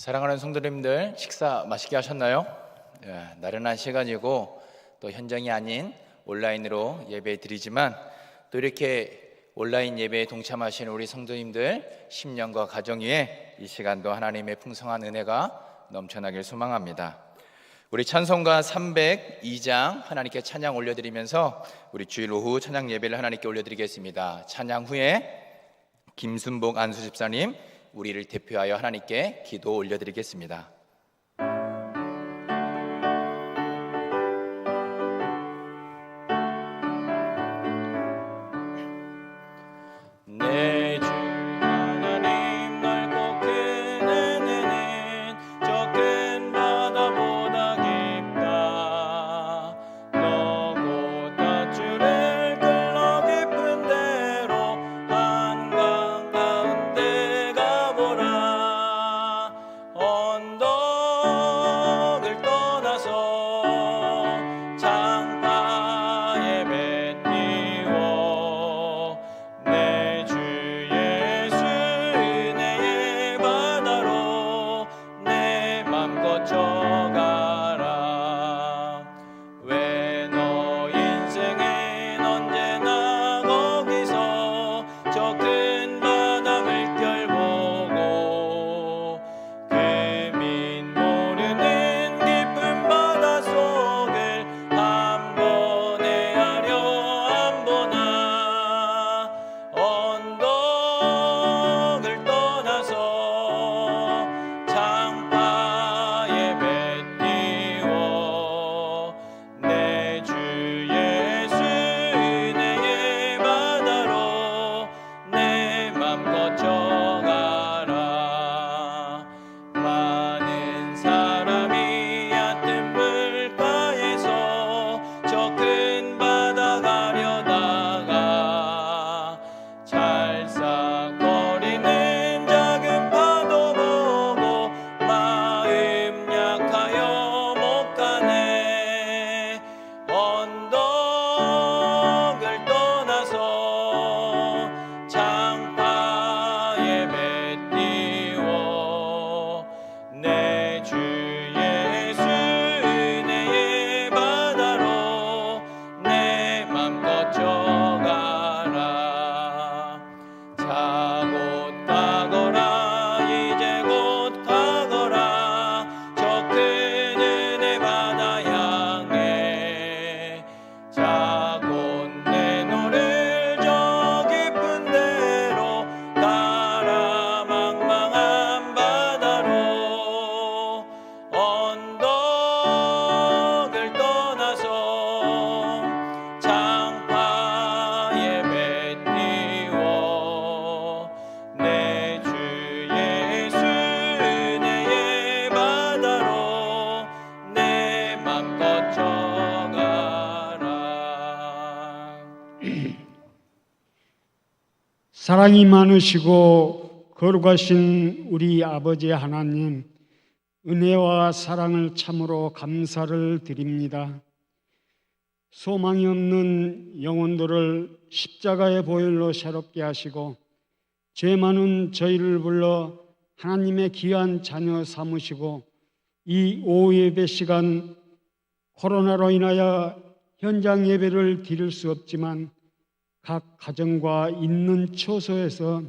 사랑하는 성도님들, 식사 맛있게 하셨나요? 나른한 시간이고 또 현장이 아닌 온라인으로 예배 드리지만 또 이렇게 온라인 예배에 동참하시는 우리 성도님들 심령과 가정 위에 이 시간도 하나님의 풍성한 은혜가 넘쳐나길 소망합니다. 우리 찬송가 302장 하나님께 찬양 올려드리면서 우리 주일 오후 찬양 예배를 하나님께 올려드리겠습니다. 찬양 후에 김순복 안수 집사님 우리를 대표하여 하나님께 기도 올려드리겠습니다. 내 주 하나님 넓고 큰 은혜는 저 큰 바다보다 깊다. 너 곧 밧줄을 끌러 깊은 데로 한강 가운데 가보라. 언덕을 떠나서 장파에 배 띄워 내 주 예수 은혜의 바다로 내 맘 거쳐가라. 왜 너 인생은 언제나 거기서 저 큰 바다 물결 보고 금인 모르는 깊은 바다 속을 한 번 헤아려 안 보나. 언덕을 떠나서 장파에 배 띄워 내 주 예수 은혜의 바다로 내 맘 거쳐가라. 많은 사람이 얕은 물가에서 저 큰 바다 가려다가 찰싹거리는 작은 파도 보고 마음 약하여 못 가네. 언덕을 떠나서 장파에 배 띄워 내 주 예수 은혜의 바다로 내 맘 거쳐가라. 자고 타거라 이제 곧 가거라. 저 큰 은혜 바다 향해 자고 내 노를 저 깊은 데로 가라. 망망한 바다로 언덕을 떠나서 장파에 배 띄워 내 주 예수 은혜의 바다로 내 맘 거쳐가라. 사랑이 많으시고 거룩하신 우리 아버지 하나님, 은혜와 사랑을 참으로 감사를 드립니다. 소망이 없는 영혼들을 십자가의 보혈로 새롭게 하시고 죄 많은 저희를 불러 하나님의 귀한 자녀 삼으시고 이 오후 예배 시간 코로나로 인하여 현장 예배를 드릴 수 없지만 각 가정과 있는 처소에서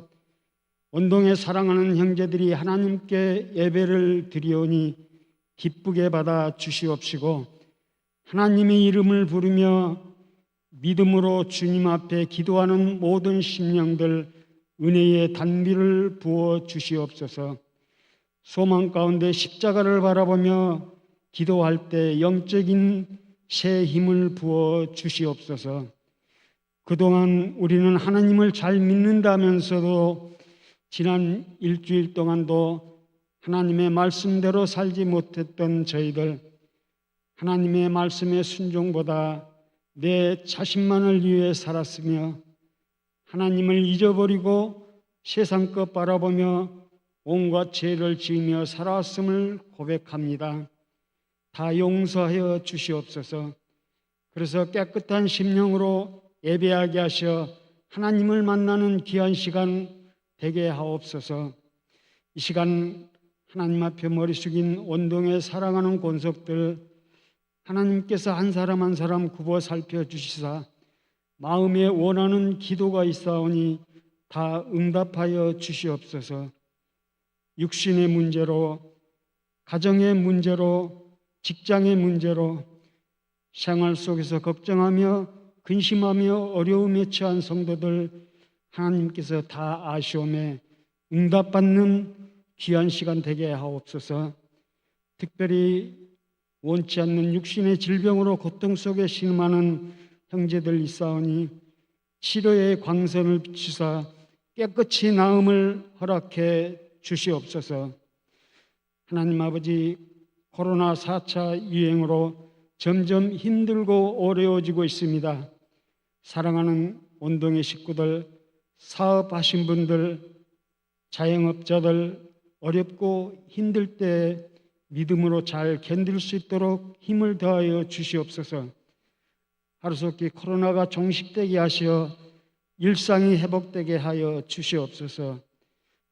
온동에 사랑하는 형제들이 하나님께 예배를 드리오니 기쁘게 받아 주시옵시고 하나님의 이름을 부르며 믿음으로 주님 앞에 기도하는 모든 심령들 은혜의 단비를 부어 주시옵소서. 소망 가운데 십자가를 바라보며 기도할 때 영적인 새 힘을 부어 주시옵소서. 그동안 우리는 하나님을 잘 믿는다면서도 지난 일주일 동안도 하나님의 말씀대로 살지 못했던 저희들, 하나님의 말씀의 순종보다 내 자신만을 위해 살았으며 하나님을 잊어버리고 세상 것 바라보며 온갖 죄를 지으며 살아왔음을 고백합니다. 다 용서하여 주시옵소서. 그래서 깨끗한 심령으로 예배하게 하셔 하나님을 만나는 귀한 시간 되게 하옵소서. 이 시간 하나님 앞에 머리 숙인 온동에 사랑하는 권속들, 하나님께서 한 사람 한 사람 굽어 살펴주시사 마음에 원하는 기도가 있사오니 다 응답하여 주시옵소서. 육신의 문제로, 가정의 문제로, 직장의 문제로, 생활 속에서 걱정하며 근심하며 어려움에 처한 성도들 하나님께서 다 아시오매 응답받는 귀한 시간 되게 하옵소서. 특별히 원치 않는 육신의 질병으로 고통 속에 신음하는 형제들 있사오니 치료의 광선을 비추사 깨끗이 나음을 허락해 주시옵소서. 하나님 아버지, 코로나 4차 유행으로 점점 힘들고 어려워지고 있습니다. 사랑하는 온동의 식구들, 사업하신 분들, 자영업자들 어렵고 힘들 때 믿음으로 잘 견딜 수 있도록 힘을 더하여 주시옵소서. 하루속히 코로나가 종식되게 하시어 일상이 회복되게 하여 주시옵소서.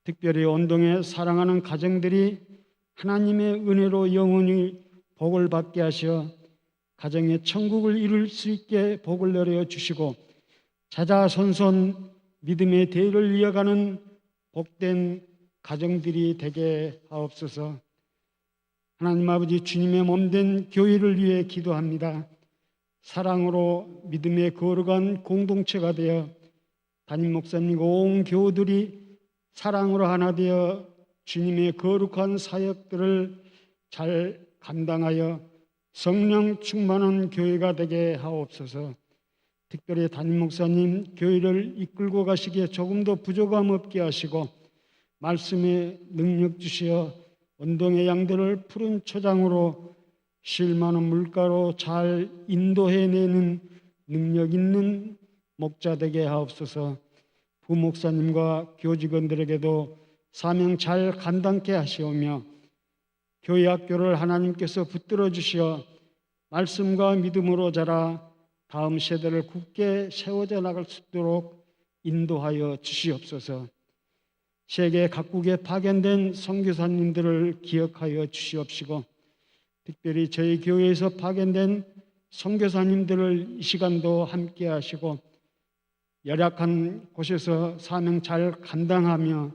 특별히 온동에 사랑하는 가정들이 하나님의 은혜로 영원히 복을 받게 하시어 가정의 천국을 이룰 수 있게 복을 내려 주시고 자자손손 믿음의 대를 이어가는 복된 가정들이 되게 하옵소서. 하나님 아버지, 주님의 몸된 교회를 위해 기도합니다. 사랑으로 믿음의 거룩한 공동체가 되어 담임 목사님과 온 교우들이 사랑으로 하나 되어 주님의 거룩한 사역들을 잘 감당하여 성령 충만한 교회가 되게 하옵소서. 특별히 담임 목사님 교회를 이끌고 가시기에 조금도 부족함 없게 하시고 말씀에 능력 주시어 온동의 양들을 푸른 초장으로 쉴 많은 물가로 잘 인도해내는 능력 있는 목자 되게 하옵소서. 부목사님과 교직원들에게도 사명 잘 감당케 하시오며 교회 학교를 하나님께서 붙들어 주시어 말씀과 믿음으로 자라 다음 세대를 굳게 세워져 나갈 수 있도록 인도하여 주시옵소서. 세계 각국에 파견된 선교사님들을 기억하여 주시옵시고 특별히 저희 교회에서 파견된 선교사님들을 이 시간도 함께 하시고 열악한 곳에서 사명 잘 감당하며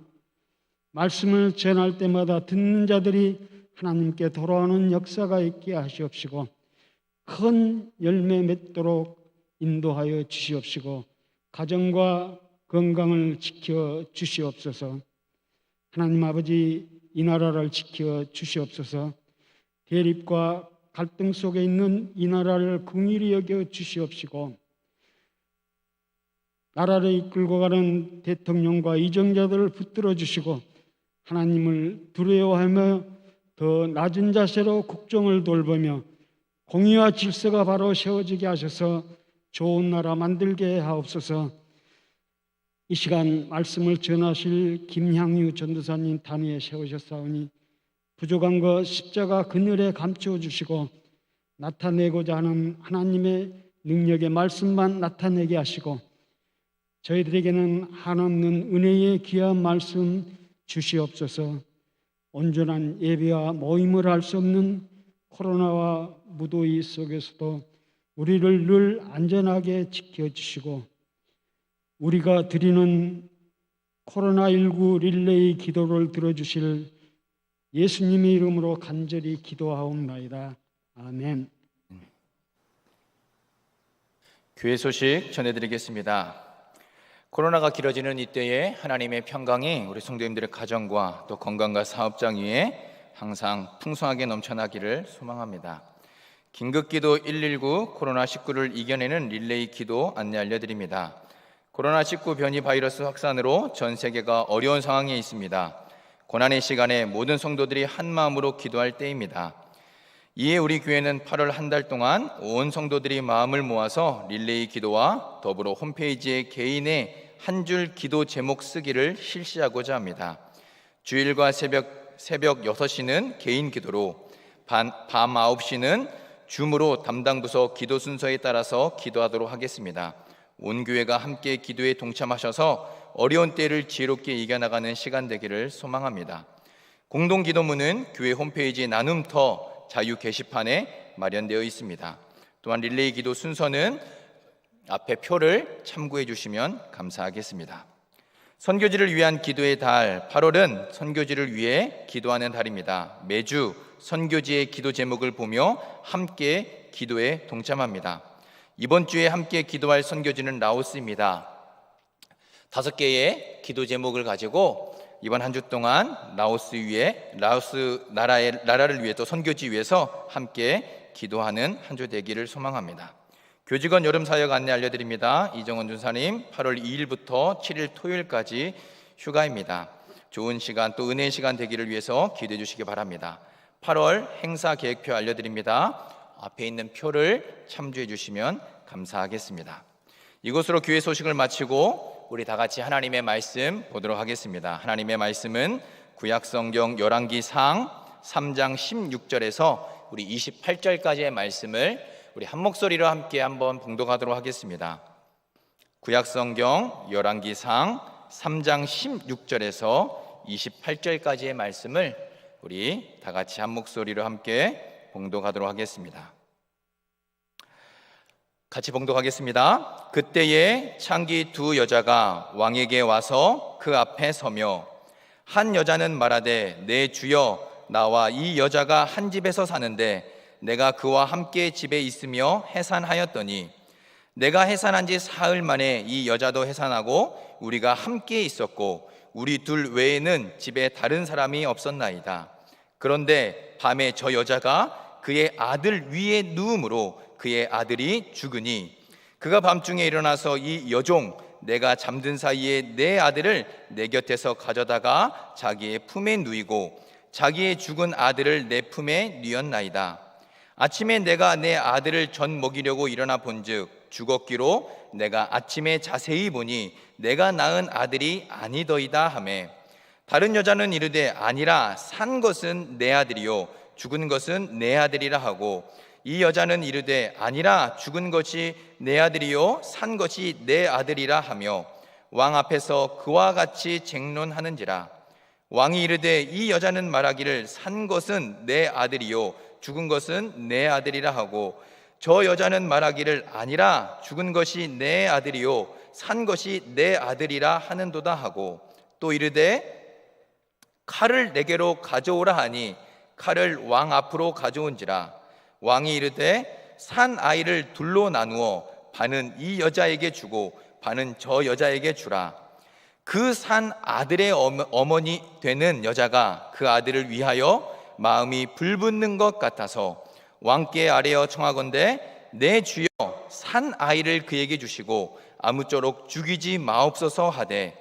말씀을 전할 때마다 듣는 자들이 하나님께 돌아오는 역사가 있게 하시옵시고 큰 열매 맺도록 인도하여 주시옵시고 가정과 건강을 지켜 주시옵소서. 하나님 아버지, 이 나라를 지켜 주시옵소서. 대립과 갈등 속에 있는 이 나라를 긍휼히 여겨 주시옵시고 나라를 이끌고 가는 대통령과 이정자들을 붙들어 주시고 하나님을 두려워하며 더 낮은 자세로 국정을 돌보며 공의와 질서가 바로 세워지게 하셔서 좋은 나라 만들게 하옵소서. 이 시간 말씀을 전하실 김향유 전도사님 단위에 세우셨사오니 부족한 것 십자가 그늘에 감추어 주시고 나타내고자 하는 하나님의 능력의 말씀만 나타내게 하시고 저희들에게는 한없는 은혜의 귀한 말씀 주시옵소서. 온전한 예배와 모임을 할 수 없는 코로나와 무더위 속에서도 우리를 늘 안전하게 지켜주시고 우리가 드리는 코로나19 릴레이 기도를 들어주실 예수님의 이름으로 간절히 기도하옵나이다. 아멘. 교회 소식 전해드리겠습니다. 코로나가 길어지는 이때에 하나님의 평강이 우리 성도님들의 가정과 또 건강과 사업장 위에 항상 풍성하게 넘쳐나기를 소망합니다. 긴급기도 119 코로나19를 이겨내는 릴레이 기도 안내 알려드립니다. 코로나19 변이 바이러스 확산으로 전 세계가 어려운 상황에 있습니다. 고난의 시간에 모든 성도들이 한마음으로 기도할 때입니다. 이에 우리 교회는 8월 한 달 동안 온 성도들이 마음을 모아서 릴레이 기도와 더불어 홈페이지에 개인의 한 줄 기도 제목 쓰기를 실시하고자 합니다. 주일과 새벽 6시는 개인 기도로, 밤 9시는 줌으로 담당 부서 기도 순서에 따라서 기도하도록 하겠습니다. 온 교회가 함께 기도에 동참하셔서 어려운 때를 지혜롭게 이겨나가는 시간 되기를 소망합니다. 공동 기도문은 교회 홈페이지 나눔터 자유 게시판에 마련되어 있습니다. 또한 릴레이 기도 순서는 앞에 표를 참고해 주시면 감사하겠습니다. 선교지를 위한 기도의 달 8월은 선교지를 위해 기도하는 달입니다. 매주 선교지의 기도 제목을 보며 함께 기도에 동참합니다. 이번 주에 함께 기도할 선교지는 라오스입니다. 5개의 기도 제목을 가지고 이번 한 주 동안 라오스 나라를 위해 또 선교지 위해서 함께 기도하는 한 주 되기를 소망합니다. 교직원 여름 사역 안내 알려드립니다. 이정원 준사님 8월 2일부터 7일 토요일까지 휴가입니다. 좋은 시간 또 은혜의 시간 되기를 위해서 기도해 주시기 바랍니다. 8월 행사 계획표 알려드립니다. 앞에 있는 표를 참조해 주시면 감사하겠습니다. 이것으로 교회 소식을 마치고 우리 다 같이 하나님의 말씀 보도록 하겠습니다. 하나님의 말씀은 구약성경 열왕기상 3장 16절에서 우리 28절까지의 말씀을 우리 한 목소리로 함께 한번 봉독하도록 하겠습니다. 구약성경 열왕기상 3장 16절에서 28절까지의 말씀을 우리 다 같이 한 목소리로 함께 봉독하도록 하겠습니다. 같이 봉독하겠습니다. 그때에 창기 2 여자가 왕에게 와서 그 앞에 서며 한 여자는 말하되 내 주여 나와 이 여자가 한 집에서 사는데 내가 그와 함께 집에 있으며 해산하였더니 내가 해산한 지 사흘 만에 이 여자도 해산하고 우리가 함께 있었고 우리 둘 외에는 집에 다른 사람이 없었나이다. 그런데 밤에 저 여자가 그의 아들 위에 누움으로 그의 아들이 죽으니 그가 밤중에 일어나서 이 여종 내가 잠든 사이에 내 아들을 내 곁에서 가져다가 자기의 품에 누이고 자기의 죽은 아들을 내 품에 뉘었나이다. 아침에 내가 내 아들을 전 먹이려고 일어나 본즉 죽었기로 내가 아침에 자세히 보니 내가 낳은 아들이 아니더이다 하매 다른 여자는 이르되 아니라 산 것은 내 아들이요 죽은 것은 내 아들이라 하고 이 여자는 이르되 아니라 죽은 것이 내 아들이요 산 것이 내 아들이라 하며 왕 앞에서 그와 같이 쟁론하는지라. 왕이 이르되 이 여자는 말하기를 산 것은 내 아들이요 죽은 것은 내 아들이라 하고 저 여자는 말하기를 아니라 죽은 것이 내 아들이요 산 것이 내 아들이라 하는도다 하고 또 이르되 칼을 내게로 가져오라 하니 칼을 왕 앞으로 가져온지라. 왕이 이르되 산 아이를 둘로 나누어 반은 이 여자에게 주고 반은 저 여자에게 주라. 그 산 아들의 어머니 되는 여자가 그 아들을 위하여 마음이 불붙는 것 같아서 왕께 아뢰어 청하건대 내 주여 산 아이를 그에게 주시고 아무쪼록 죽이지 마옵소서 하되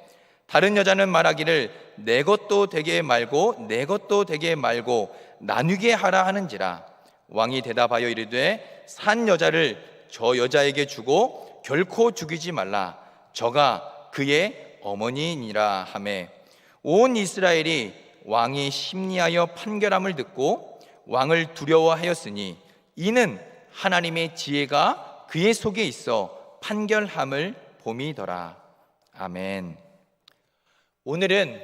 다른 여자는 말하기를 내 것도 되게 말고 내 것도 되게 말고 나누게 하라 하는지라. 왕이 대답하여 이르되 산 여자를 저 여자에게 주고 결코 죽이지 말라. 저가 그의 어머니니라 하매 온 이스라엘이 왕이 심리하여 판결함을 듣고 왕을 두려워하였으니 이는 하나님의 지혜가 그의 속에 있어 판결함을 봄이더라. 아멘. 오늘은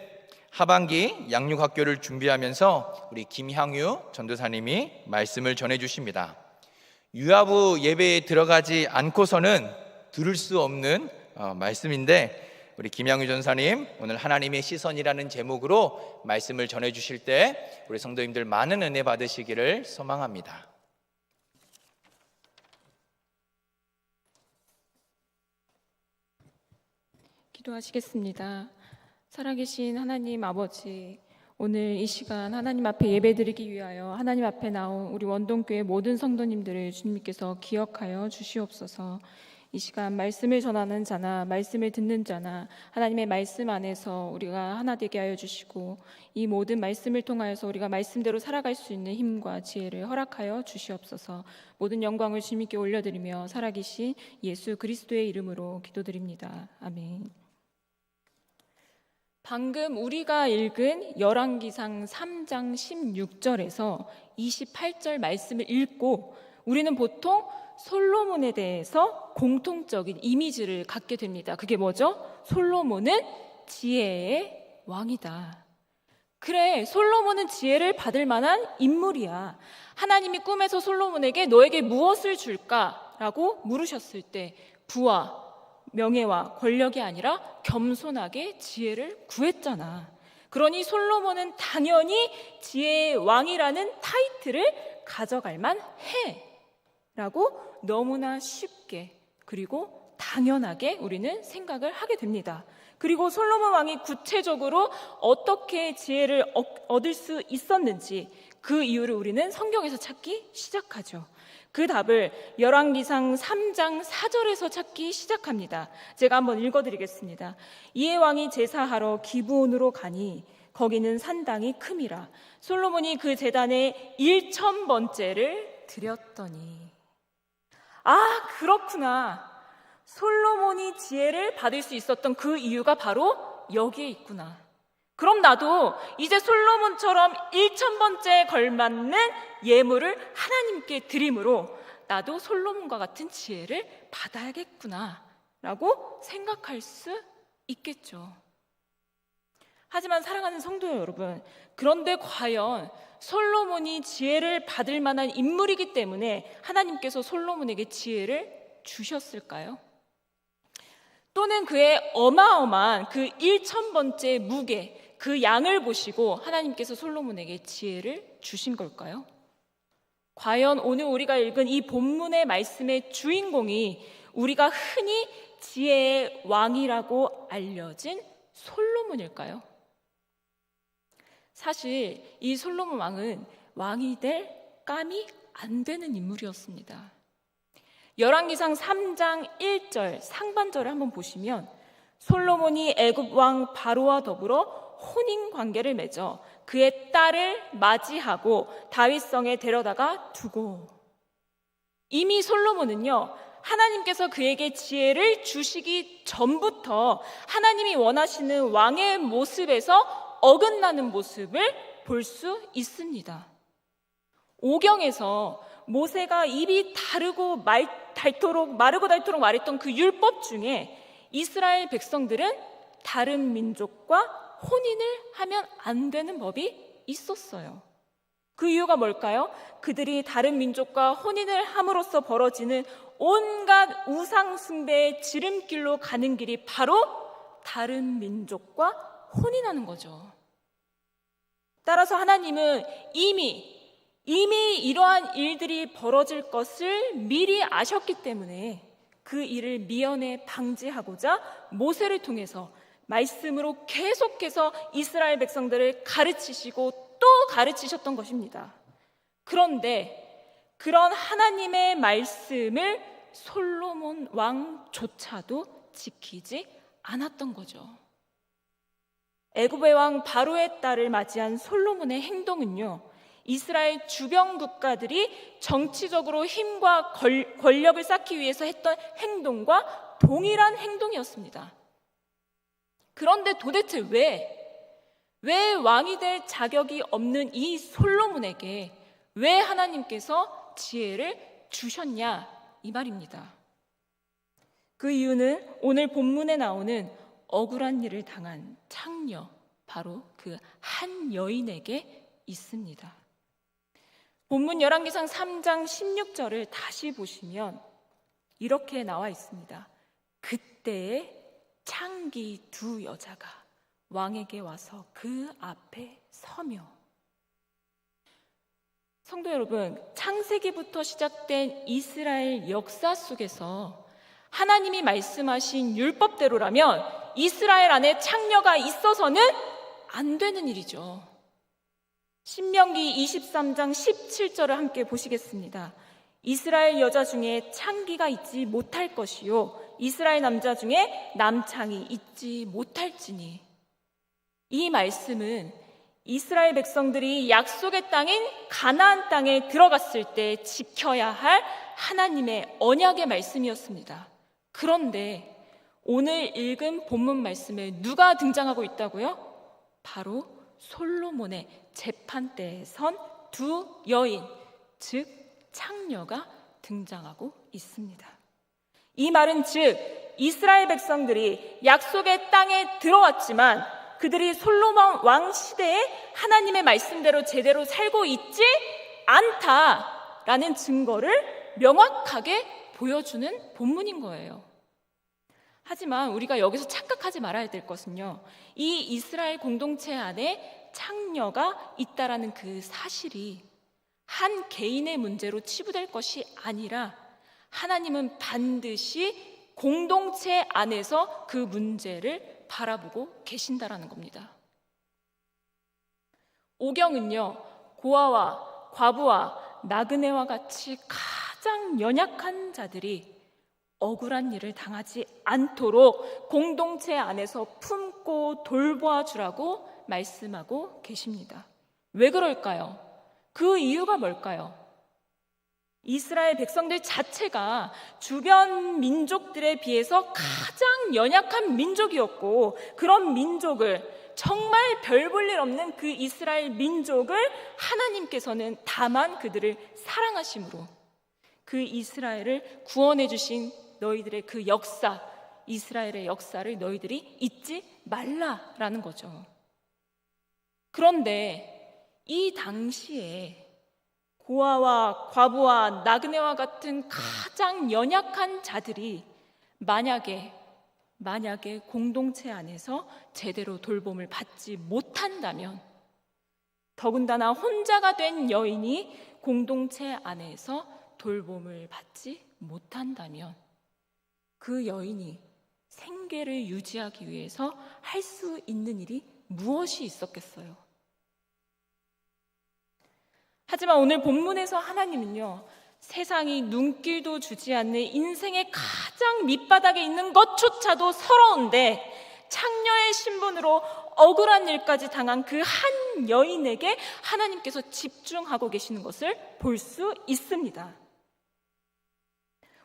하반기 양육학교를 준비하면서 우리 김향유 전도사님이 말씀을 전해주십니다. 유아부 예배에 들어가지 않고서는 들을 수 없는 말씀인데 우리 김향유 전사님 오늘 하나님의 시선이라는 제목으로 말씀을 전해주실 때 우리 성도님들 많은 은혜 받으시기를 소망합니다. 기도하시겠습니다. 살아계신 하나님 아버지, 오늘 이 시간 하나님 앞에 예배드리기 위하여 하나님 앞에 나온 우리 원동교회 모든 성도님들을 주님께서 기억하여 주시옵소서. 이 시간 말씀을 전하는 자나 말씀을 듣는 자나 하나님의 말씀 안에서 우리가 하나 되게 하여 주시고 이 모든 말씀을 통하여서 우리가 말씀대로 살아갈 수 있는 힘과 지혜를 허락하여 주시옵소서. 모든 영광을 주님께 올려드리며 살아계신 예수 그리스도의 이름으로 기도드립니다. 아멘. 방금 우리가 읽은 열왕기상 3장 16절에서 28절 말씀을 읽고 우리는 보통 솔로몬에 대해서 공통적인 이미지를 갖게 됩니다. 그게 뭐죠? 솔로몬은 지혜의 왕이다. 그래, 솔로몬은 지혜를 받을 만한 인물이야. 하나님이 꿈에서 솔로몬에게 너에게 무엇을 줄까라고 물으셨을 때 부와 명예와 권력이 아니라 겸손하게 지혜를 구했잖아. 그러니 솔로몬은 당연히 지혜의 왕이라는 타이틀을 가져갈 만해 라고 너무나 쉽게 그리고 당연하게 우리는 생각을 하게 됩니다. 그리고 솔로몬 왕이 구체적으로 어떻게 지혜를 얻을 수 있었는지 그 이유를 우리는 성경에서 찾기 시작하죠. 그 답을 열왕기상 3장 4절에서 찾기 시작합니다. 제가 한번 읽어드리겠습니다. 이에 왕이 제사하러 기브온으로 가니 거기는 산당이 큼이라. 솔로몬이 그 제단에 1000번째를 드렸더니. 아, 그렇구나. 솔로몬이 지혜를 받을 수 있었던 그 이유가 바로 여기에 있구나. 그럼 나도 이제 솔로몬처럼 1000번째에 걸맞는 예물을 하나님께 드림으로 나도 솔로몬과 같은 지혜를 받아야겠구나 라고 생각할 수 있겠죠. 하지만 사랑하는 성도 여러분, 그런데 과연 솔로몬이 지혜를 받을 만한 인물이기 때문에 하나님께서 솔로몬에게 지혜를 주셨을까요? 또는 그의 어마어마한 그 1000번째 무게, 그 양을 보시고 하나님께서 솔로몬에게 지혜를 주신 걸까요? 과연 오늘 우리가 읽은 이 본문의 말씀의 주인공이 우리가 흔히 지혜의 왕이라고 알려진 솔로몬일까요? 사실 이 솔로몬 왕은 왕이 될 깜이 안 되는 인물이었습니다. 열왕기상 3장 1절 상반절을 한번 보시면 솔로몬이 애굽 왕 바로와 더불어 혼인 관계를 맺어 그의 딸을 맞이하고 다윗성에 데려다가 두고. 이미 솔로몬은요, 하나님께서 그에게 지혜를 주시기 전부터 하나님이 원하시는 왕의 모습에서 어긋나는 모습을 볼 수 있습니다. 오경에서 모세가 입이 마르고 닳도록 말했던 그 율법 중에 이스라엘 백성들은 다른 민족과 혼인을 하면 안 되는 법이 있었어요. 그 이유가 뭘까요? 그들이 다른 민족과 혼인을 함으로써 벌어지는 온갖 우상 숭배의 지름길로 가는 길이 바로 다른 민족과 혼인하는 거죠. 따라서 하나님은 이미 이러한 일들이 벌어질 것을 미리 아셨기 때문에 그 일을 미연에 방지하고자 모세를 통해서 말씀으로 계속해서 이스라엘 백성들을 가르치시고 또 가르치셨던 것입니다. 그런데 그런 하나님의 말씀을 솔로몬 왕조차도 지키지 않았던 거죠. 애굽의 왕 바로의 딸을 맞이한 솔로몬의 행동은요, 이스라엘 주변 국가들이 정치적으로 힘과 권력을 쌓기 위해서 했던 행동과 동일한 행동이었습니다. 그런데 도대체 왜 왕이 될 자격이 없는 이 솔로몬에게 왜 하나님께서 지혜를 주셨냐, 이 말입니다. 그 이유는 오늘 본문에 나오는 억울한 일을 당한 창녀, 바로 그 한 여인에게 있습니다. 본문 열왕기상 3장 16절을 다시 보시면 이렇게 나와 있습니다. 그때에 창기 두 여자가 왕에게 와서 그 앞에 서며. 성도 여러분, 창세기부터 시작된 이스라엘 역사 속에서 하나님이 말씀하신 율법대로라면 이스라엘 안에 창녀가 있어서는 안 되는 일이죠. 신명기 23장 17절을 함께 보시겠습니다. 이스라엘 여자 중에 창기가 있지 못할 것이요 이스라엘 남자 중에 남창이 있지 못할지니. 이 말씀은 이스라엘 백성들이 약속의 땅인 가나안 땅에 들어갔을 때 지켜야 할 하나님의 언약의 말씀이었습니다. 그런데 오늘 읽은 본문 말씀에 누가 등장하고 있다고요? 바로 솔로몬의 재판대에 선 두 여인, 즉 창녀가 등장하고 있습니다. 이 말은 즉 이스라엘 백성들이 약속의 땅에 들어왔지만 그들이 솔로몬 왕 시대에 하나님의 말씀대로 제대로 살고 있지 않다라는 증거를 명확하게 보여주는 본문인 거예요. 하지만 우리가 여기서 착각하지 말아야 될 것은요, 이 이스라엘 공동체 안에 창녀가 있다라는 그 사실이 한 개인의 문제로 치부될 것이 아니라 하나님은 반드시 공동체 안에서 그 문제를 바라보고 계신다라는 겁니다. 오경은요, 고아와 과부와 나그네와 같이 가장 연약한 자들이 억울한 일을 당하지 않도록 공동체 안에서 품고 돌보아 주라고 말씀하고 계십니다. 왜 그럴까요? 그 이유가 뭘까요? 이스라엘 백성들 자체가 주변 민족들에 비해서 가장 연약한 민족이었고, 그런 민족을, 정말 별 볼 일 없는 그 이스라엘 민족을 하나님께서는 다만 그들을 사랑하심으로 그 이스라엘을 구원해 주신 너희들의 그 역사, 이스라엘의 역사를 너희들이 잊지 말라라는 거죠. 그런데 이 당시에 고아와 과부와 나그네와 같은 가장 연약한 자들이 만약에 공동체 안에서 제대로 돌봄을 받지 못한다면, 더군다나 혼자가 된 여인이 공동체 안에서 돌봄을 받지 못한다면 그 여인이 생계를 유지하기 위해서 할 수 있는 일이 무엇이 있었겠어요? 하지만 오늘 본문에서 하나님은요, 세상이 눈길도 주지 않는 인생의 가장 밑바닥에 있는 것조차도 서러운데 창녀의 신분으로 억울한 일까지 당한 그 한 여인에게 하나님께서 집중하고 계시는 것을 볼 수 있습니다.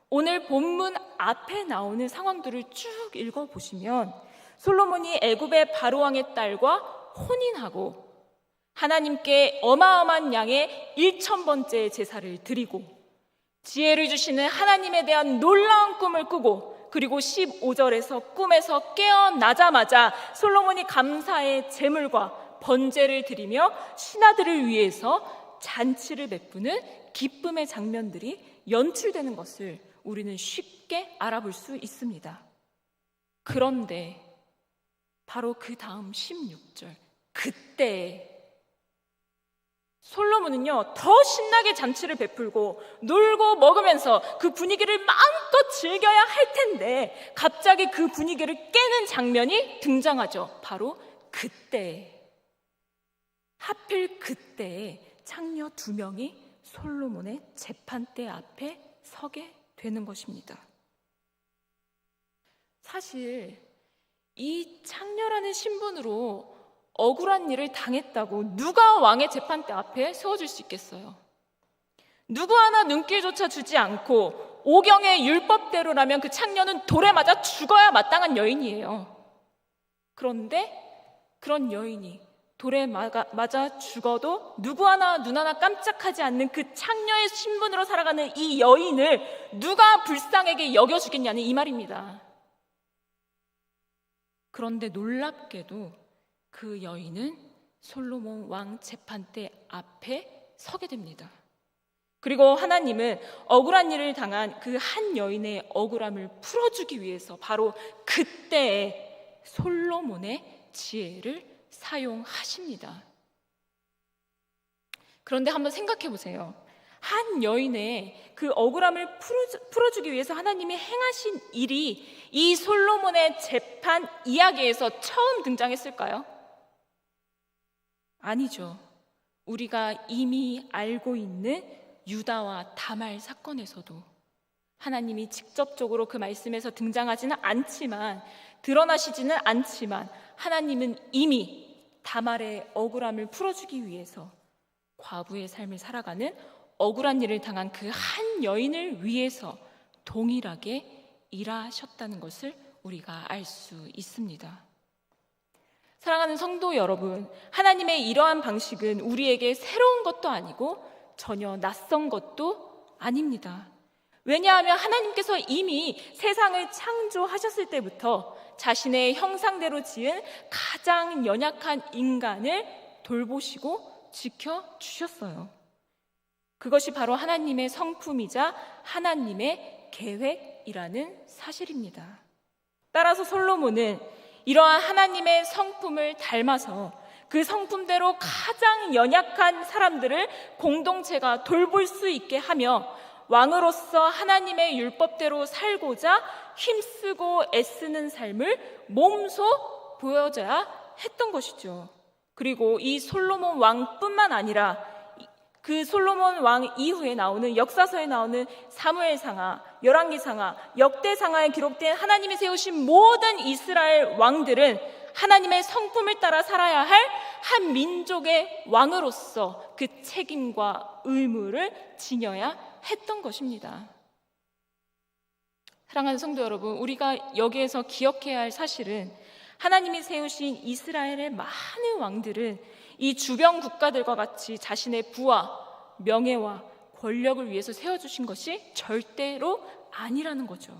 오늘 본문 앞에 나오는 상황들을 쭉 읽어보시면 솔로몬이 애굽의 바로왕의 딸과 혼인하고 하나님께 어마어마한 양의 1000번째 제사를 드리고 지혜를 주시는 하나님에 대한 놀라운 꿈을 꾸고, 그리고 15절에서 꿈에서 깨어나자마자 솔로몬이 감사의 제물과 번제를 드리며 신하들을 위해서 잔치를 베푸는 기쁨의 장면들이 연출되는 것을 우리는 쉽게 알아볼 수 있습니다. 그런데 바로 그 다음 16절, 그때 솔로몬은요, 더 신나게 잔치를 베풀고 놀고 먹으면서 그 분위기를 마음껏 즐겨야 할 텐데 갑자기 그 분위기를 깨는 장면이 등장하죠. 바로 그때, 하필 그때에 창녀 2명이 솔로몬의 재판대 앞에 서게 되는 것입니다. 사실 이 창녀라는 신분으로 억울한 일을 당했다고 누가 왕의 재판대 앞에 세워줄 수 있겠어요? 누구 하나 눈길조차 주지 않고 오경의 율법대로라면 그 창녀는 돌에 맞아 죽어야 마땅한 여인이에요. 그런데 그런 여인이 돌에 맞아 죽어도 누구 하나 눈 하나 깜짝하지 않는 그 창녀의 신분으로 살아가는 이 여인을 누가 불쌍하게 여겨주겠냐는 이 말입니다. 그런데 놀랍게도 그 여인은 솔로몬 왕 재판대 앞에 서게 됩니다. 그리고 하나님은 억울한 일을 당한 그 한 여인의 억울함을 풀어주기 위해서 바로 그때에 솔로몬의 지혜를 사용하십니다. 그런데 한번 생각해 보세요. 한 여인의 그 억울함을 풀어주기 위해서 하나님이 행하신 일이 이 솔로몬의 재판 이야기에서 처음 등장했을까요? 아니죠. 우리가 이미 알고 있는 유다와 다말 사건에서도 하나님이 직접적으로 그 말씀에서 등장하지는 않지만, 드러나시지는 않지만 하나님은 이미 다말의 억울함을 풀어주기 위해서 과부의 삶을 살아가는 억울한 일을 당한 그 한 여인을 위해서 동일하게 일하셨다는 것을 우리가 알 수 있습니다. 사랑하는 성도 여러분, 하나님의 이러한 방식은 우리에게 새로운 것도 아니고 전혀 낯선 것도 아닙니다. 왜냐하면 하나님께서 이미 세상을 창조하셨을 때부터 자신의 형상대로 지은 가장 연약한 인간을 돌보시고 지켜주셨어요. 그것이 바로 하나님의 성품이자 하나님의 계획이라는 사실입니다. 따라서 솔로몬은 이러한 하나님의 성품을 닮아서 그 성품대로 가장 연약한 사람들을 공동체가 돌볼 수 있게 하며 왕으로서 하나님의 율법대로 살고자 힘쓰고 애쓰는 삶을 몸소 보여줘야 했던 것이죠. 그리고 이 솔로몬 왕뿐만 아니라 그 솔로몬 왕 이후에 나오는 역사서에 나오는 사무엘상하, 열왕기상하, 역대상하에 기록된 하나님이 세우신 모든 이스라엘 왕들은 하나님의 성품을 따라 살아야 할 한 민족의 왕으로서 그 책임과 의무를 지녀야 했던 것입니다. 사랑하는 성도 여러분, 우리가 여기에서 기억해야 할 사실은 하나님이 세우신 이스라엘의 많은 왕들은 이 주변 국가들과 같이 자신의 부와 명예와 권력을 위해서 세워주신 것이 절대로 아니라는 거죠.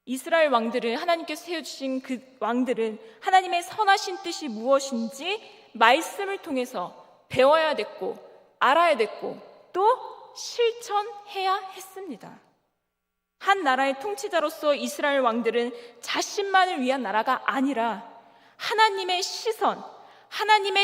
이스라엘 왕들은, 하나님께서 세워주신 그 왕들은 하나님의 선하신 뜻이 무엇인지 말씀을 통해서 배워야 됐고 알아야 됐고 또 실천해야 했습니다. 한 나라의 통치자로서 이스라엘 왕들은 자신만을 위한 나라가 아니라 하나님의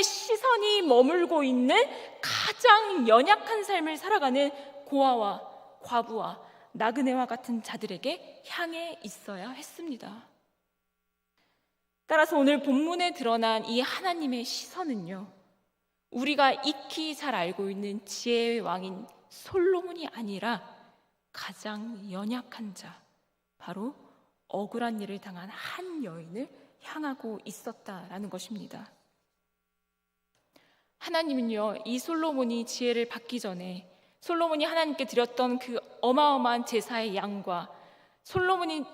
시선이 머물고 있는 가장 연약한 삶을 살아가는 고아와 과부와 나그네와 같은 자들에게 향해 있어야 했습니다. 따라서 오늘 본문에 드러난 이 하나님의 시선은요, 우리가 익히 잘 알고 있는 지혜의 왕인 솔로몬이 아니라 가장 연약한 자, 바로 억울한 일을 당한 한 여인을 향하고 있었다라는 것입니다. 하나님은요, 이 솔로몬이 지혜를 받기 전에 솔로몬이 하나님께 드렸던 그 어마어마한 제사의 양과 솔로몬이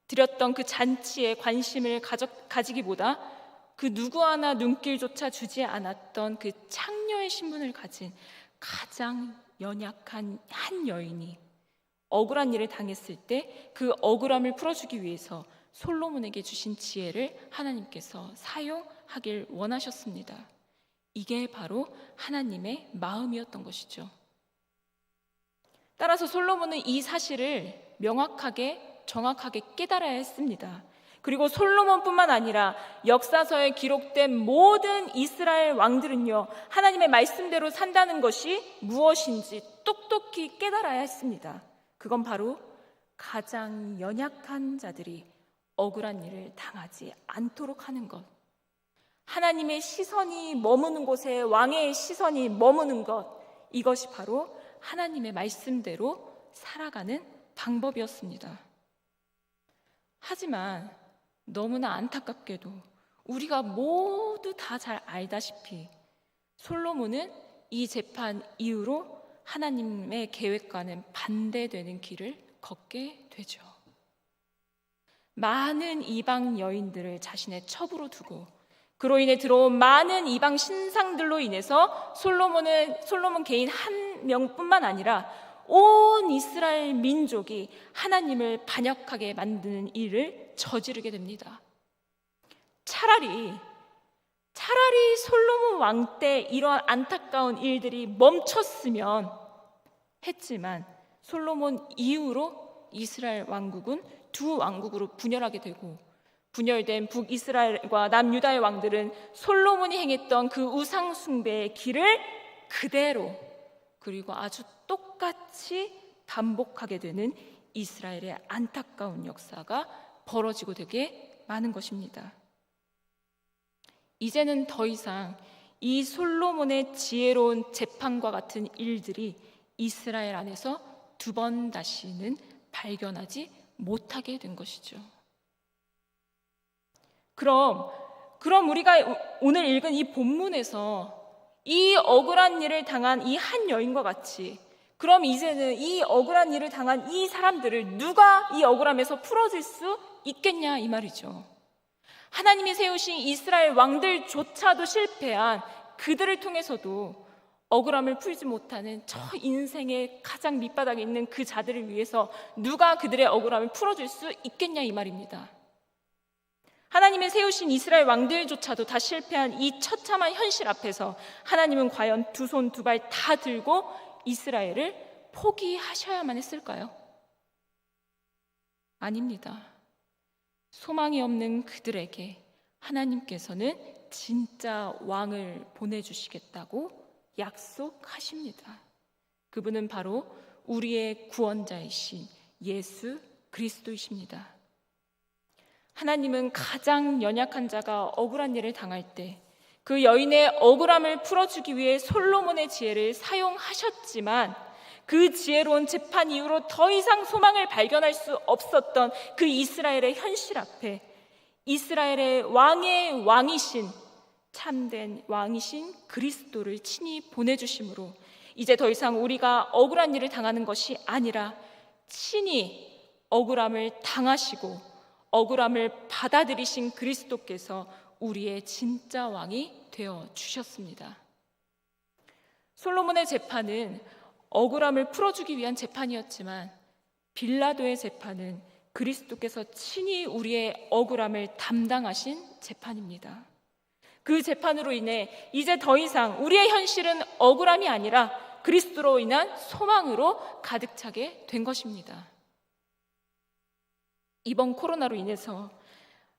드렸던 그 잔치에 관심을 가지기보다 그 누구 하나 눈길조차 주지 않았던 그 창녀의 신분을 가진 가장 연약한 한 여인이 억울한 일을 당했을 때 그 억울함을 풀어주기 위해서 솔로몬에게 주신 지혜를 하나님께서 사용하길 원하셨습니다. 이게 바로 하나님의 마음이었던 것이죠. 따라서 솔로몬은 이 사실을 명확하게 정확하게 깨달아야 했습니다. 그리고 솔로몬뿐만 아니라 역사서에 기록된 모든 이스라엘 왕들은요, 하나님의 말씀대로 산다는 것이 무엇인지 똑똑히 깨달아야 했습니다. 그건 바로 가장 연약한 자들이 억울한 일을 당하지 않도록 하는 것, 하나님의 시선이 머무는 곳에 왕의 시선이 머무는 것, 이것이 바로 하나님의 말씀대로 살아가는 방법이었습니다. 하지만 너무나 안타깝게도 우리가 모두 다 잘 알다시피 솔로몬은 이 재판 이후로 하나님의 계획과는 반대되는 길을 걷게 되죠. 많은 이방 여인들을 자신의 첩으로 두고 그로 인해 들어온 많은 이방 신상들로 인해서 솔로몬 개인 한 명뿐만 아니라 온 이스라엘 민족이 하나님을 반역하게 만드는 일을 저지르게 됩니다. 차라리 솔로몬 왕 때 이러한 안타까운 일들이 멈췄으면 했지만 솔로몬 이후로 이스라엘 왕국은 두 왕국으로 분열하게 되고 분열된 북이스라엘과 남유다의 왕들은 솔로몬이 행했던 그 우상 숭배의 길을 그대로 그리고 아주 똑같이 반복하게 되는 이스라엘의 안타까운 역사가 벌어지고 되게 많은 것입니다. 이제는 더 이상 이 솔로몬의 지혜로운 재판과 같은 일들이 이스라엘 안에서 두 번 다시는 발견하지 못하게 된 것이죠. 그럼 우리가 오늘 읽은 이 본문에서 이 억울한 일을 당한 이 한 여인과 같이 그럼 이제는 이 억울한 일을 당한 이 사람들을 누가 이 억울함에서 풀어줄 수 있겠냐 이 말이죠. 하나님이 세우신 이스라엘 왕들조차도 실패한 그들을 통해서도 억울함을 풀지 못하는 저 인생의 가장 밑바닥에 있는 그 자들을 위해서 누가 그들의 억울함을 풀어줄 수 있겠냐 이 말입니다. 하나님의 세우신 이스라엘 왕들조차도 다 실패한 이 처참한 현실 앞에서 하나님은 과연 두 손 두 발 다 들고 이스라엘을 포기하셔야만 했을까요? 아닙니다. 소망이 없는 그들에게 하나님께서는 진짜 왕을 보내주시겠다고 약속하십니다. 그분은 바로 우리의 구원자이신 예수 그리스도이십니다. 하나님은 가장 연약한 자가 억울한 일을 당할 때 그 여인의 억울함을 풀어주기 위해 솔로몬의 지혜를 사용하셨지만 그 지혜로운 재판 이후로 더 이상 소망을 발견할 수 없었던 그 이스라엘의 현실 앞에 이스라엘의 왕의 왕이신 참된 왕이신 그리스도를 친히 보내주심으로 이제 더 이상 우리가 억울한 일을 당하는 것이 아니라 친히 억울함을 당하시고 억울함을 받아들이신 그리스도께서 우리의 진짜 왕이 되어 주셨습니다. 솔로몬의 재판은 억울함을 풀어주기 위한 재판이었지만 빌라도의 재판은 그리스도께서 친히 우리의 억울함을 담당하신 재판입니다. 그 재판으로 인해 이제 더 이상 우리의 현실은 억울함이 아니라 그리스도로 인한 소망으로 가득 차게 된 것입니다. 이번 코로나로 인해서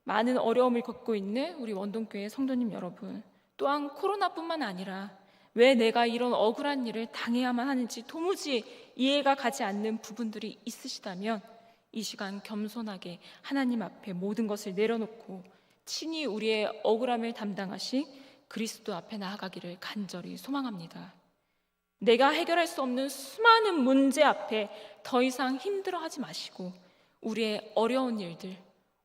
많은 어려움을 겪고 있는 우리 원동교회 성도님 여러분, 또한 코로나뿐만 아니라 왜 내가 이런 억울한 일을 당해야만 하는지 도무지 이해가 가지 않는 부분들이 있으시다면 이 시간 겸손하게 하나님 앞에 모든 것을 내려놓고 친히 우리의 억울함을 담당하신 그리스도 앞에 나아가기를 간절히 소망합니다. 내가 해결할 수 없는 수많은 문제 앞에 더 이상 힘들어하지 마시고 우리의 어려운 일들,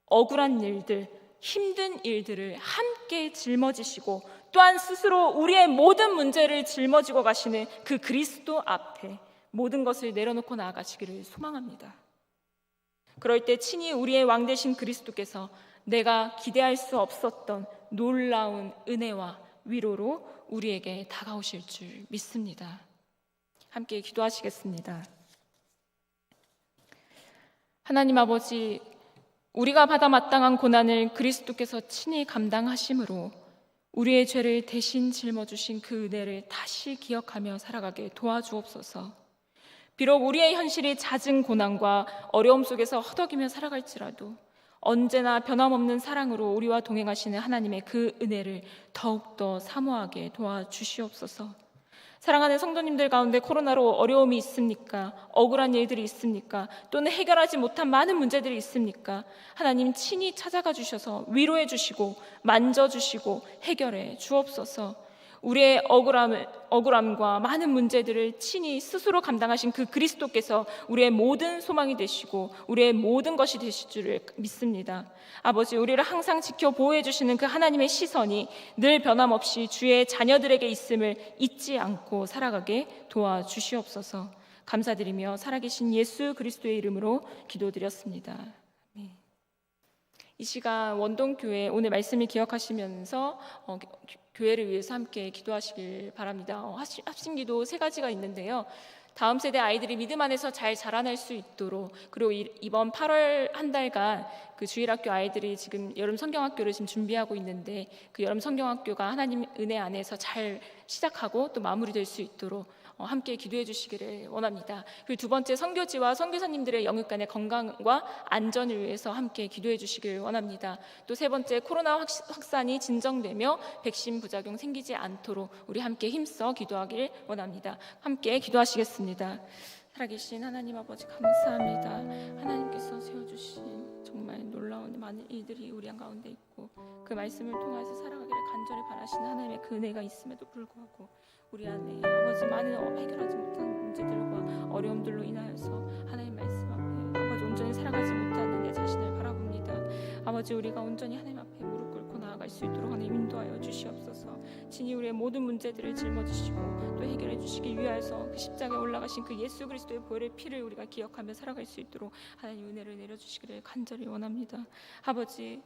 억울한 일들, 힘든 일들을 함께 짊어지시고 또한 스스로 우리의 모든 문제를 짊어지고 가시는 그 그리스도 앞에 모든 것을 내려놓고 나아가시기를 소망합니다. 그럴 때 친히 우리의 왕 되신 그리스도께서 내가 기대할 수 없었던 놀라운 은혜와 위로로 우리에게 다가오실 줄 믿습니다. 함께 기도하시겠습니다. 하나님 아버지, 우리가 받아 마땅한 고난을 그리스도께서 친히 감당하심으로 우리의 죄를 대신 짊어주신 그 은혜를 다시 기억하며 살아가게 도와주옵소서. 비록 우리의 현실이 잦은 고난과 어려움 속에서 허덕이며 살아갈지라도 언제나 변함없는 사랑으로 우리와 동행하시는 하나님의 그 은혜를 더욱더 사모하게 도와주시옵소서. 사랑하는 성도님들 가운데 코로나로 어려움이 있습니까? 억울한 일들이 있습니까? 또는 해결하지 못한 많은 문제들이 있습니까? 하나님 친히 찾아가 주셔서 위로해 주시고 만져주시고 해결해 주옵소서. 우리의 억울함과 많은 문제들을 친히 스스로 감당하신 그 그리스도께서 우리의 모든 소망이 되시고 우리의 모든 것이 되실 줄을 믿습니다. 아버지, 우리를 항상 지켜 보호해 주시는 그 하나님의 시선이 늘 변함없이 주의 자녀들에게 있음을 잊지 않고 살아가게 도와주시옵소서. 감사드리며 살아계신 예수 그리스도의 이름으로 기도드렸습니다. 아멘. 이 시간 원동교회 오늘 말씀을 기억하시면서 교회를 위해서 함께 기도하시길 바랍니다. 합심기도 3가지가 있는데요. 다음 세대 아이들이 믿음 안에서 잘 자라날 수 있도록, 그리고 이번 8월 한 달간 그 주일학교 아이들이 지금 여름 성경학교를 지금 준비하고 있는데 그 여름 성경학교가 하나님 은혜 안에서 잘 시작하고 또 마무리될 수 있도록 함께 기도해 주시기를 원합니다. 그리고 2번째, 선교지와 선교사님들의 영육간의 건강과 안전을 위해서 함께 기도해 주시길 원합니다. 또 3번째, 코로나 확산이 진정되며 백신 부작용 생기지 않도록 우리 함께 힘써 기도하길 원합니다. 함께 기도하시겠습니다. 살아계신 하나님 아버지, 감사합니다. 하나님께서 세워주신 정말 놀라운 많은 일들이 우리 가운데 있고 그 말씀을 통해서 살아가기를 간절히 바라시는 하나님의 그 은혜가 있음에도 불구하고 우리 안에 아버지 많은 해결하지 못한 문제들과 어려움들로 인하여서 하나님 말씀 앞에 아버지 온전히 살아가지 못하는 내 자신을 바라봅니다. 아버지, 우리가 온전히 하나님 앞에 무릎 꿇고 나아갈 나아갈 수 있도록 하나님 인도하여 주시옵소서. 진이 우리의 모든 문제들을 짊어지시고 또 해결해 주시기 위하여서 그 십자가에 올라가신 그 예수 그리스도의 보혈의 피를 우리가 기억하며 살아갈 수 있도록 하나님 은혜를 내려주시기를 간절히 원합니다. 아버지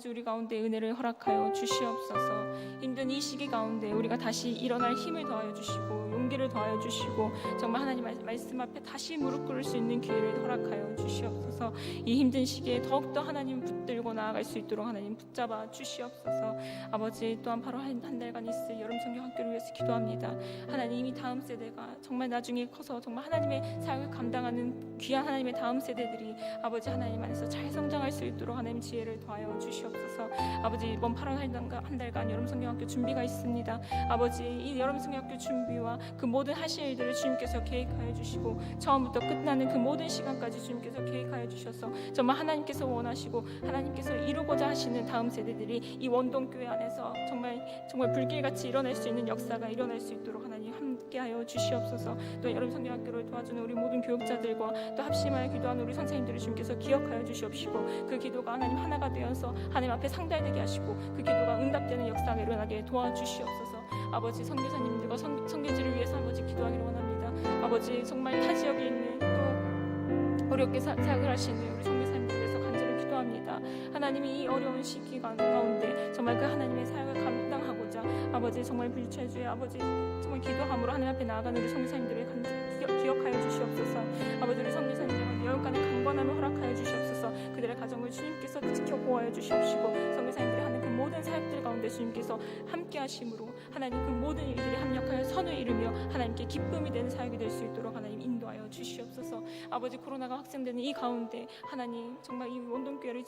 우리 가운데 은혜를 허락하여 주시옵소서. 힘든 이 시기 가운데 우리가 다시 일어날 힘을 더하여 주시고 용기를 더하여 주시고 정말 하나님 말씀 앞에 다시 무릎 꿇을 수 있는 기회를 허락하여 주시옵소서. 이 힘든 시기에 더욱더 하나님 붙들고 나아갈 수 있도록 하나님 붙잡아 주시옵소서. 아버지 또한 바로 한 달간 있을 여름 성경 학교를 위해서 기도합니다. 하나님 이 다음 세대가 정말 나중에 커서 정말 하나님의 사역을 감당하는 귀한 하나님의 다음 세대들이 아버지 하나님 안에서 잘 성장할 수 있도록 하나님 지혜를 더하여 주시옵소서. 아버지 이번 8월 한 달간 여름 성경학교 준비가 있습니다. 아버지 이 여름 성경학교 준비와 그 모든 하실 일들을 주님께서 계획하여 주시고 처음부터 끝나는 그 모든 시간까지 주님께서 계획하여 주셔서 정말 하나님께서 원하시고 하나님께서 이루고자 하시는 다음 세대들이 이 원동교회 안에서 정말 불길같이 일어날 수 있는 역사가 일어날 수 있도록 하나님 함께하여 주시옵소서. 또 여름 성경학교를 도와주는 우리 모든 교육자들과 또 합심하여 기도하는 우리 선생님들을 주님께서 기억하여 주시옵시고 그 기도가 하나님 하나가 되어서 하나님 앞에 상달되게 하시고 그 기도가 응답되는 역사가 일어나게 도와주시옵소서. 아버지 선교사님들과 선교지를 위해서 아버지 기도하기를 원합니다. 아버지 정말 타 지역에 있는 또 어렵게 사역을 하시는 우리 선교사님들 위해서 간절히 기도합니다. 하나님이 이 어려운 시기 가운데 정말 그 하나님의 사역을 감당하고자 아버지 정말 불체주의 아버지 정말 기도함으로 하나님 앞에 나아가는 우리 선교사님들을 간절히 기억하여 주시옵소서. 아버지 우리 선교사님들에게 여러간의 강건함을 허락하여 주시옵소서. 그들의 가정을 주님께서 지켜 보호하여 주시옵시고 선교사님들이 하는 그 모든 사역들 가운데 주님께서 함께 하심으로 하나님 그 모든 일들이 합력하여 선을 이루며 하나님께 기쁨이 되는 사역이 될 수 있도록 하나님 인도하여 주시옵소서. 아버지 코로나가 확산되는 이 가운데 하나님 정말 이 원동교회를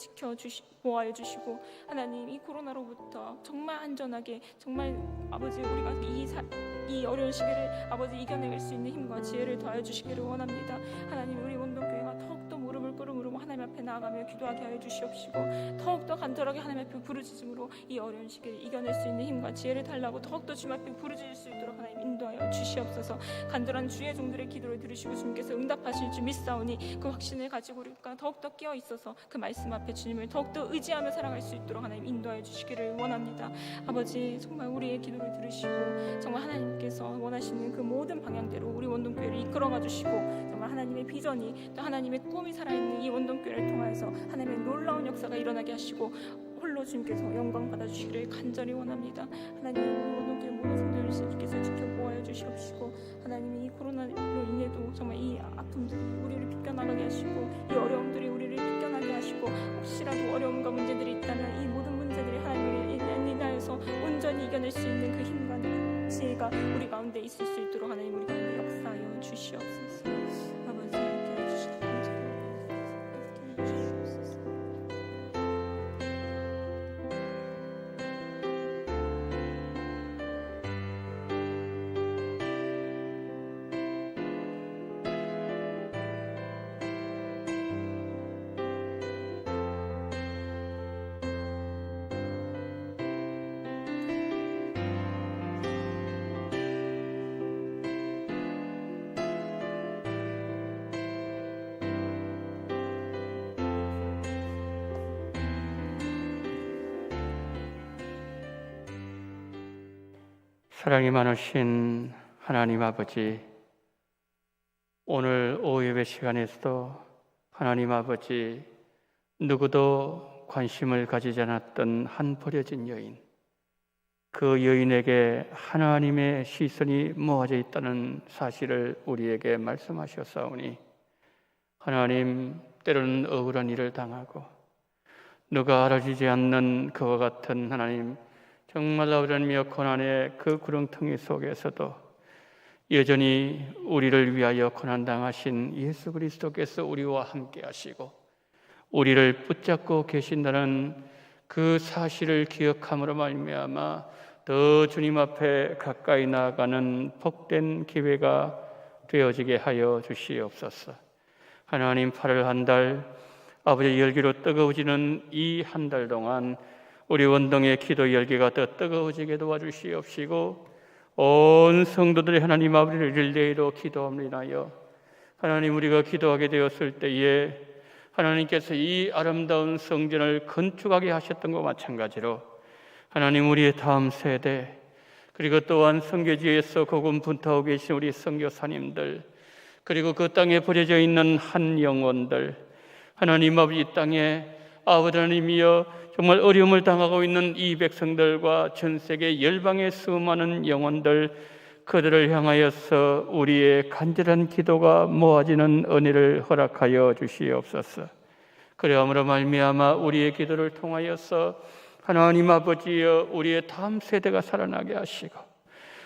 보호하여 주시고 하나님 이 코로나로부터 정말 안전하게 정말 아버지 우리가 이 어려운 시기를 아버지 이겨낼 수 있는 힘과 지혜를 더하여 주시기를 원합니다. 하나님 우리 원동교회가 더욱더 무릎을 꿇음으로 하나님 앞에 나아가며 기도하게 하여 주시옵시고 더욱더 간절하게 하나님 앞에 부르짖음으로 이 어려운 시기를 이겨낼 수 있는 힘과 지혜를 달라고 더욱더 주님 앞에 부르짖을 수 있도록 하나님 인도하여 주시옵소서. 간절한 주의 종들의 기도를 들으시고 주님께서 응답하실 줄 믿사오니 그 확신을 가지고 우리가 더욱더 깨어 있어서 그 말씀 앞에 주님을 더욱더 의지하며 살아갈 수 있도록 하나님 인도하여 주시기를 원합니다. 아버지 정말 우리의 기도를 들으시고 정말 하나님께서 원하시는 그 모든 방향대로 우리 원동교회를 이끌어가 주시고 정말 하나님의 비전이 또 하나님의 꿈이 살아있는 이 원동교회를 통하여서 하나님의 놀라운 역사가 일어나게 하시고 홀로 주님께서 영광 받아주시기를 간절히 원합니다. 하나님 우리 원동교회 모든 성도들을 주님께서 지켜 보호하여 주시옵시고 하나님 이 코로나로 인해도 정말 이 아픔들이 우리를 비껴나가게 하시고 이 어려움들이 우리를 비껴나게 하시고 혹시라도 어려움과 문제들이 있다면 이 모든 문제들이 하나님을 인하여서 온전히 이겨낼 수 있는 그 힘과 지혜가 우리 가운데 있을 수 있도록 하나님 우리 가운데 역사하여 주시옵소서. 아버지 함께 해주시기 감사합니다. 주시옵소서. 사랑이 많으신 하나님 아버지, 오늘 오후 예배 시간에서도 하나님 아버지 누구도 관심을 가지지 않았던 한 버려진 여인, 그 여인에게 하나님의 시선이 모아져 있다는 사실을 우리에게 말씀하셨사오니 하나님 때로는 억울한 일을 당하고 누가 알아주지 않는 그와 같은 하나님 정말 어려움이며 고난의 그 구렁텅이 속에서도 여전히 우리를 위하여 고난당하신 예수 그리스도께서 우리와 함께 하시고 우리를 붙잡고 계신다는 그 사실을 기억함으로 말미암아 더 주님 앞에 가까이 나아가는 복된 기회가 되어지게 하여 주시옵소서. 하나님 8월 한 달 아버지의 열기로 뜨거워지는 이 한 달 동안 우리 원동의 기도 열기가 더 뜨거워지게 도와주시옵시고 온 성도들이 하나님 아버지를 일대일로 기도함이나여 하나님 우리가 기도하게 되었을 때에 하나님께서 이 아름다운 성전을 건축하게 하셨던 것과 마찬가지로 하나님, 우리의 다음 세대, 그리고 또한 선교지에서 고군분투하고 계신 우리 선교사님들, 그리고 그 땅에 버려져 있는 한 영혼들, 하나님 아버지, 이 땅에 아버지 하나님이여 정말 어려움을 당하고 있는 이 백성들과 전 세계 열방의 수많은 영혼들, 그들을 향하여서 우리의 간절한 기도가 모아지는 은혜를 허락하여 주시옵소서. 그러함으로 말미암아 우리의 기도를 통하여서 하나님 아버지여 우리의 다음 세대가 살아나게 하시고,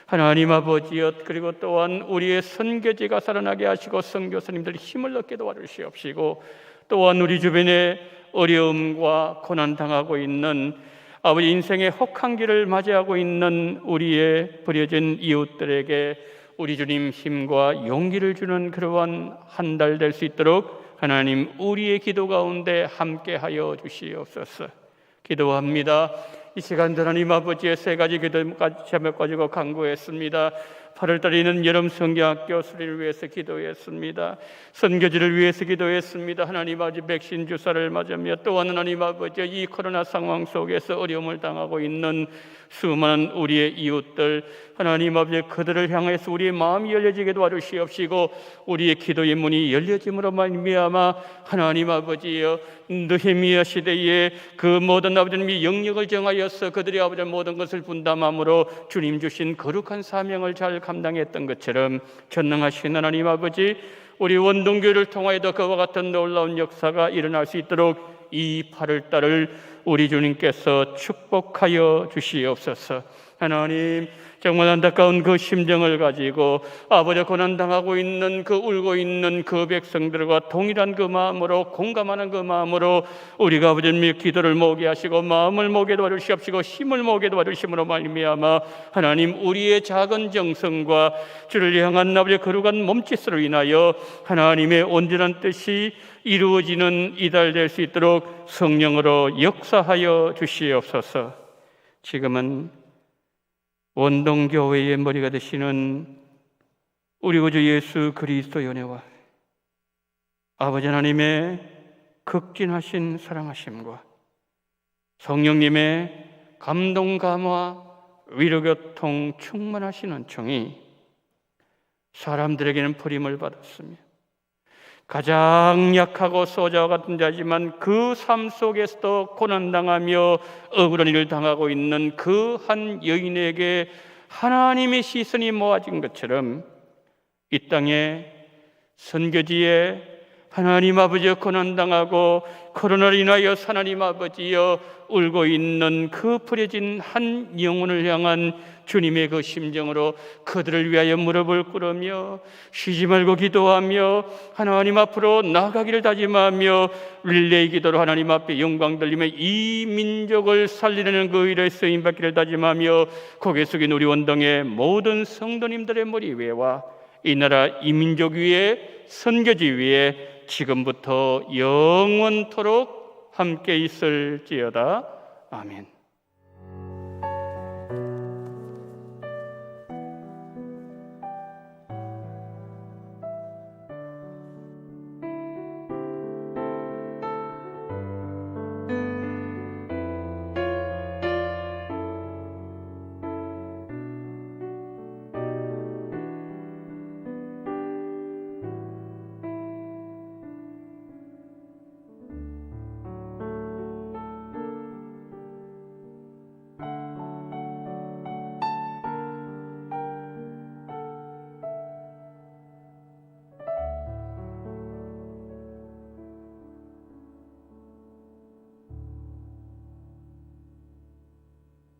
하나님 아버지여 그리고 또한 우리의 선교지가 살아나게 하시고, 선교사님들 힘을 얻게 도와주시옵시고, 또한 우리 주변에 어려움과 고난 당하고 있는 아버지 인생의 혹한기를 맞이하고 있는 우리의 버려진 이웃들에게 우리 주님 힘과 용기를 주는 그러한 한 달 될 수 있도록 하나님 우리의 기도 가운데 함께하여 주시옵소서. 기도합니다. 이 시간들 하나님 아버지의 세 가지 기도까지 제목 가지고 간구했습니다. 8월달에는 여름 성경학교 수리를 위해서 기도했습니다. 선교지를 위해서 기도했습니다. 하나님 아버지 백신 주사를 맞으며, 또한 하나님 아버지 이 코로나 상황 속에서 어려움을 당하고 있는 수많은 우리의 이웃들, 하나님 아버지 그들을 향해서 우리의 마음이 열려지게 도와주시옵시고, 우리의 기도의 문이 열려짐으로 말미암아 하나님 아버지여 느헤미야 시대에 그 모든 아버지님이 영역을 정하여서 그들이 아버지 모든 것을 분담함으로 주님 주신 거룩한 사명을 잘 감당했던 것처럼 전능하신 하나님 아버지, 우리 원동교회를 통하여도 그와 같은 놀라운 역사가 일어날 수 있도록 이 8월달을 우리 주님께서 축복하여 주시옵소서. 하나님, 정말 안타까운 그 심정을 가지고 아버지 고난당하고 있는 그 울고 있는 그 백성들과 동일한 그 마음으로, 공감하는 그 마음으로 우리가 아버지님의 기도를 모으게 하시고 마음을 모으게 도와주시옵시고 힘을 모으게 도와주심으로 말미암아 하나님 우리의 작은 정성과 주를 향한 아버지 거룩한 몸짓으로 인하여 하나님의 온전한 뜻이 이루어지는 이달 될 수 있도록 성령으로 역사하여 주시옵소서. 지금은 원동교회의 머리가 되시는 우리 구주 예수 그리스도의 은혜와 아버지 하나님의 극진하신 사랑하심과 성령님의 감동 감화 위로교통 충만하신 은총이 사람들에게는 버림을 받았으며 가장 약하고 소자와 같은 자지만 그 삶 속에서도 고난당하며 억울한 일을 당하고 있는 그 한 여인에게 하나님의 시선이 모아진 것처럼 이 땅에 선교지에 하나님 아버지여 고난당하고 코로나로 인하여 하나님 아버지여 울고 있는 그 버려진 한 영혼을 향한 주님의 그 심정으로 그들을 위하여 무릎을 꿇으며 쉬지 말고 기도하며 하나님 앞으로 나아가기를 다짐하며 릴레이 기도로 하나님 앞에 영광 돌리며 이 민족을 살리려는 그 일에 쓰임받기를 다짐하며 고개 숙인 우리 원동의 모든 성도님들의 머리 위에와 이 나라 이 민족 위에 선교지 위에 지금부터 영원토록 함께 있을지어다. 아멘.